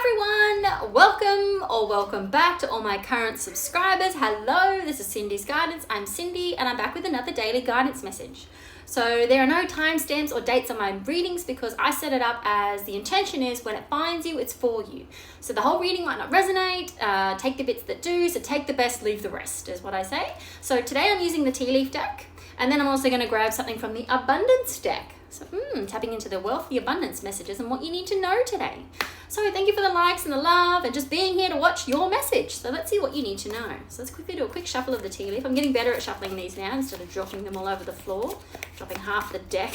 everyone, welcome back to all my current subscribers. Hello, this is Cindy's Guidance. I'm Cindy and I'm back with another daily guidance message. So there are no timestamps or dates on my readings because I set it up as the intention is when it finds you, it's for you. So the whole reading might not resonate, take the bits that do, so take the best, leave the rest is what I say. So today I'm using the tea leaf deck, and then I'm also going to grab something from the abundance deck. So tapping into the wealthy abundance messages and what you need to know today. So thank you for the likes and the love and just being here to watch your message. So let's see what you need to know. So let's quickly do a quick shuffle of the tea leaf. I'm getting better at shuffling these now instead of dropping them all over the floor, dropping half the deck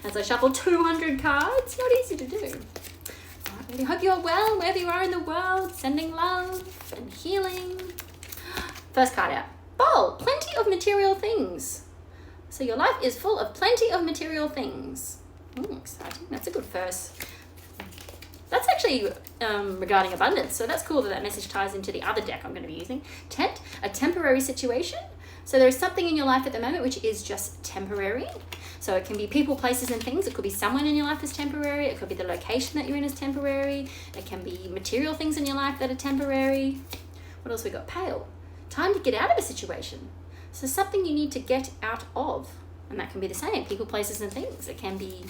as I shuffle 200 cards. Not easy to do. All right, I hope you're well wherever you are in the world, sending love and healing. First card out. Bowl, plenty of material things. So your life is full of plenty of material things. Exciting. That's a good first. That's actually regarding abundance. So that's cool that message ties into the other deck I'm going to be using. Tent, a temporary situation. So there is something in your life at the moment which is just temporary. So it can be people, places, and things. It could be someone in your life is temporary. It could be the location that you're in is temporary. It can be material things in your life that are temporary. What else we got? Pale. Time to get out of a situation. So something you need to get out of. And that can be the same. People, places, and things. It can be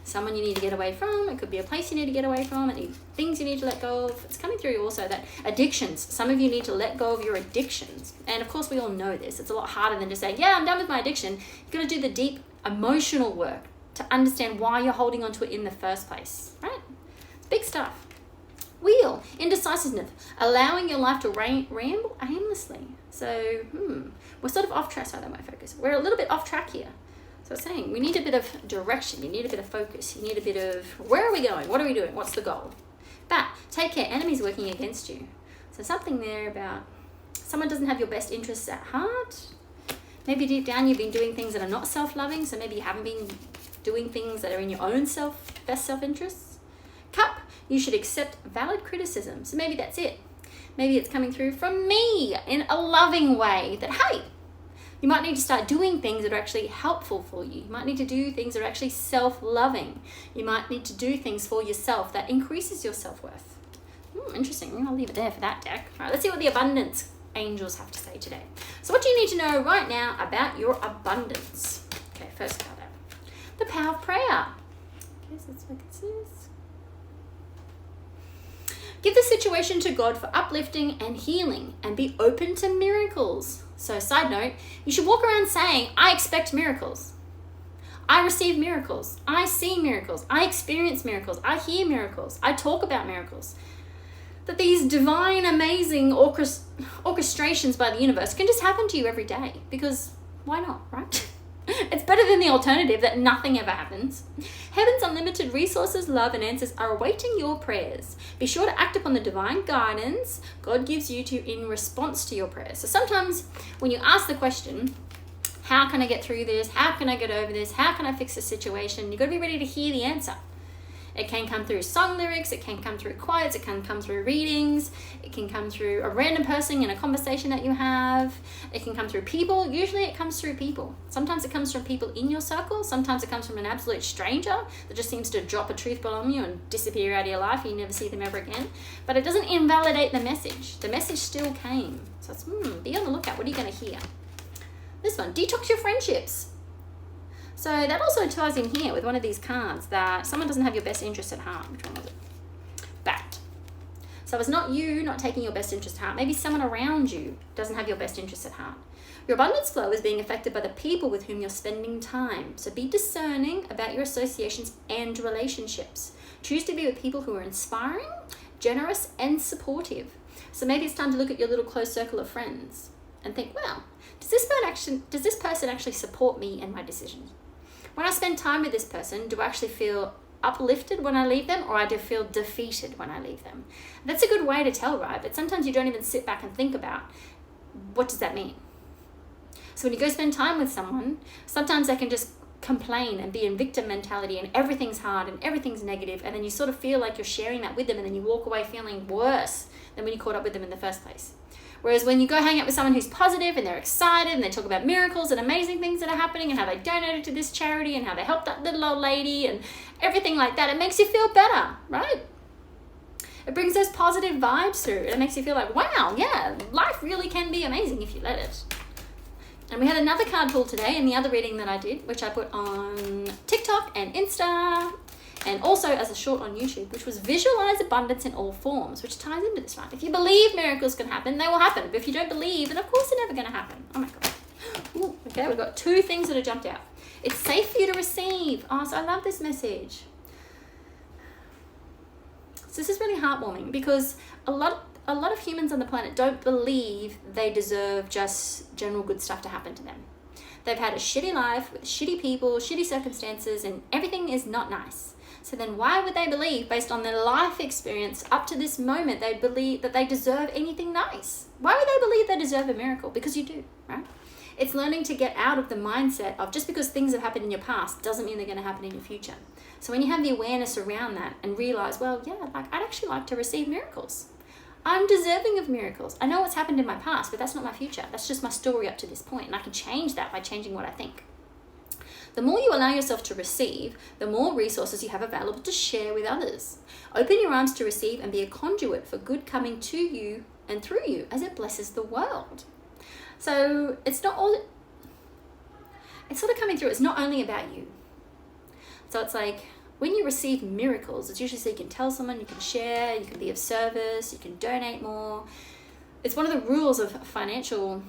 someone you need to get away from. It could be a place you need to get away from. Things you need to let go of. It's coming through also that addictions. Some of you need to let go of your addictions. And of course we all know this. It's a lot harder than just saying, yeah, I'm done with my addiction. You've got to do the deep emotional work to understand why you're holding on to it in the first place. Right? It's big stuff. Wheel, indecisiveness, allowing your life to ramble aimlessly. So, we're sort of off track. Sorry, that might focus. We're a little bit off track here. So it's saying we need a bit of direction. You need a bit of focus. You need a bit of, where are we going? What are we doing? What's the goal? Bat, take care. Enemies working against you. So something there about someone doesn't have your best interests at heart. Maybe deep down you've been doing things that are not self-loving. So maybe you haven't been doing things that are in your own best self-interests. Cup, you should accept valid criticism. So maybe that's it. Maybe it's coming through from me in a loving way that, hey, you might need to start doing things that are actually helpful for you. You might need to do things that are actually self-loving. You might need to do things for yourself that increases your self-worth. Interesting. I'll leave it there for that deck. All right, let's see what the abundance angels have to say today. So what do you need to know right now about your abundance? Okay, first card out. The power of prayer. Okay, so let's look at this. Give the situation to God for uplifting and healing and be open to miracles. So side note, you should walk around saying, I expect miracles. I receive miracles. I see miracles. I experience miracles. I hear miracles. I talk about miracles. That these divine, amazing orchestrations by the universe can just happen to you every day because why not, right? It's better than the alternative that nothing ever happens. Heaven's unlimited resources, love, and answers are awaiting your prayers. Be sure to act upon the divine guidance God gives you in response to your prayers. So sometimes when you ask the question, how can I get through this? How can I get over this? How can I fix this situation? You've got to be ready to hear the answer. It can come through song lyrics, it can come through quotes, it can come through readings, it can come through a random person in a conversation that you have, it can come through people. Usually it comes through people. Sometimes it comes from people in your circle, sometimes it comes from an absolute stranger that just seems to drop a truth bomb on you and disappear out of your life and you never see them ever again. But it doesn't invalidate the message. The message still came. So it's, be on the lookout. What are you going to hear? This one, detox your friendships. So that also ties in here with one of these cards that someone doesn't have your best interest at heart. Which one was it? Bat. So it's not you not taking your best interest at heart. Maybe someone around you doesn't have your best interest at heart. Your abundance flow is being affected by the people with whom you're spending time. So be discerning about your associations and relationships. Choose to be with people who are inspiring, generous, and supportive. So maybe it's time to look at your little close circle of friends and think, wow, does this person actually support me and my decisions? When I spend time with this person, do I actually feel uplifted when I leave them, or I do feel defeated when I leave them? That's a good way to tell, right? But sometimes you don't even sit back and think about, what does that mean? So when you go spend time with someone, sometimes they can just complain and be in victim mentality and everything's hard and everything's negative, and then you sort of feel like you're sharing that with them, and then you walk away feeling worse than when you caught up with them in the first place. Whereas when you go hang out with someone who's positive and they're excited and they talk about miracles and amazing things that are happening and how they donated to this charity and how they helped that little old lady and everything like that, it makes you feel better, right? It brings those positive vibes through. It makes you feel like, wow, yeah, life really can be amazing if you let it. And we had another card pull today in the other reading that I did, which I put on TikTok and Insta, and also as a short on YouTube, which was visualize abundance in all forms, which ties into this one. If you believe miracles can happen, they will happen. But if you don't believe, then of course they're never going to happen. Oh my God. Ooh, okay, we've got 2 things that have jumped out. It's safe for you to receive. Oh, so I love this message. So this is really heartwarming because a lot of humans on the planet don't believe they deserve just general good stuff to happen to them. They've had a shitty life with shitty people, shitty circumstances, and everything is not nice. So then why would they believe, based on their life experience up to this moment, they believe that they deserve anything nice? Why would they believe they deserve a miracle? Because you do, right? It's learning to get out of the mindset of just because things have happened in your past doesn't mean they're going to happen in your future. So when you have the awareness around that and realize, well, yeah, like I'd actually like to receive miracles. I'm deserving of miracles. I know what's happened in my past, but that's not my future. That's just my story up to this point. And I can change that by changing what I think. The more you allow yourself to receive, the more resources you have available to share with others. Open your arms to receive and be a conduit for good coming to you and through you as it blesses the world. So it's not all, it's sort of coming through. It's not only about you. So it's like when you receive miracles, it's usually so you can tell someone, you can share, you can be of service, you can donate more. It's one of the rules of the financial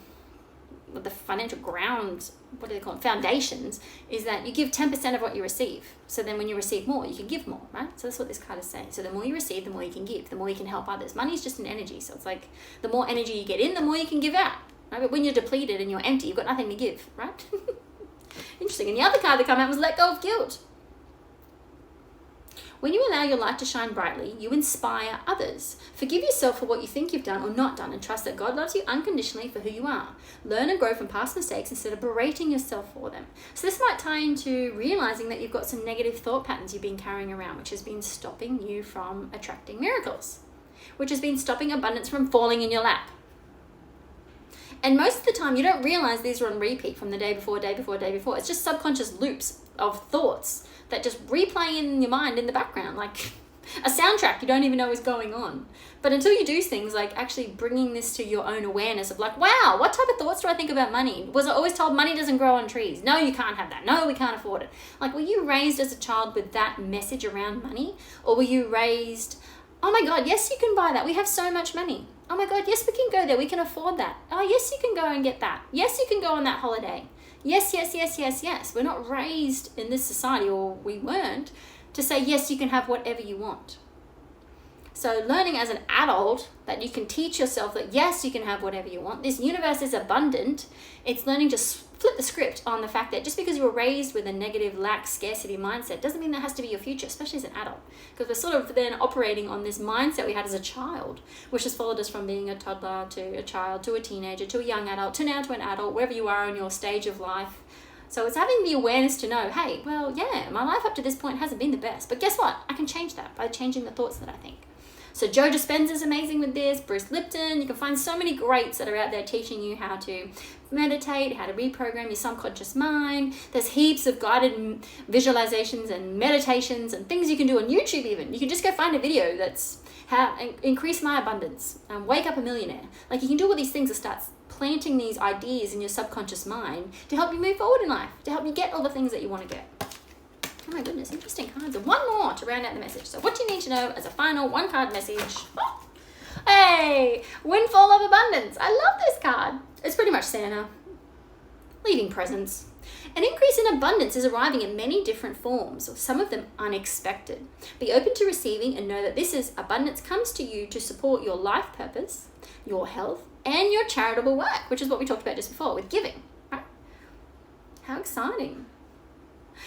ground, what do they call it, foundations, is that you give 10% of what you receive. So then when you receive more, you can give more, right? So that's what this card is saying. So the more you receive, the more you can give, the more you can help others. Money is just an energy. So it's like the more energy you get in, the more you can give out, right? But when you're depleted and you're empty, you've got nothing to give, right? Interesting. And the other card that came out was let go of guilt. When you allow your light to shine brightly, you inspire others. Forgive yourself for what you think you've done or not done and trust that God loves you unconditionally for who you are. Learn and grow from past mistakes instead of berating yourself for them. So this might tie into realizing that you've got some negative thought patterns you've been carrying around, which has been stopping you from attracting miracles, which has been stopping abundance from falling in your lap. And most of the time, you don't realize these are on repeat from the day before, day before, day before. It's just subconscious loops of thoughts that just replay in your mind in the background, like a soundtrack you don't even know is going on. But until you do things like actually bringing this to your own awareness of like, wow, what type of thoughts do I think about money? Was I always told money doesn't grow on trees? No, you can't have that. No, we can't afford it. Like, were you raised as a child with that message around money? Or were you raised, oh my God, yes, you can buy that. We have so much money. Oh my God, yes, we can go there. We can afford that. Oh, yes, you can go and get that. Yes, you can go on that holiday. Yes, yes, yes, yes, yes. We're not raised in this society, or we weren't, to say, yes, you can have whatever you want. So learning as an adult that you can teach yourself that, yes, you can have whatever you want. This universe is abundant. It's learning to flip the script on the fact that just because you were raised with a negative, lack, scarcity mindset doesn't mean that has to be your future, especially as an adult. Because we're sort of then operating on this mindset we had as a child, which has followed us from being a toddler to a child to a teenager to a young adult to now to an adult, wherever you are in your stage of life. So it's having the awareness to know, hey, well, yeah, my life up to this point hasn't been the best. But guess what? I can change that by changing the thoughts that I think. So Joe Dispenza's amazing with this, Bruce Lipton. You can find so many greats that are out there teaching you how to meditate, how to reprogram your subconscious mind. There's heaps of guided visualizations and meditations and things you can do on YouTube even. You can just go find a video that's how increase my abundance, wake up a millionaire. Like, you can do all these things that starts planting these ideas in your subconscious mind to help you move forward in life, to help you get all the things that you want to get. Oh my goodness, interesting cards. And one more to round out the message. So what do you need to know as a final one card message? Oh, hey, Windfall of Abundance. I love this card. It's pretty much Santa leaving presents. An increase in abundance is arriving in many different forms, some of them unexpected. Be open to receiving and know that abundance comes to you to support your life purpose, your health, and your charitable work, which is what we talked about just before with giving. Right? How exciting.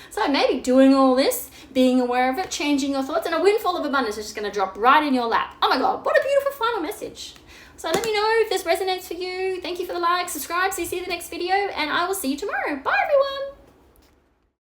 So maybe doing all this, being aware of it, changing your thoughts, and a windfall of abundance is just going to drop right in your lap. Oh my God, what a beautiful final message. So let me know if this resonates for you. Thank you for the like, subscribe, so you see the next video, and I will see you tomorrow. Bye everyone.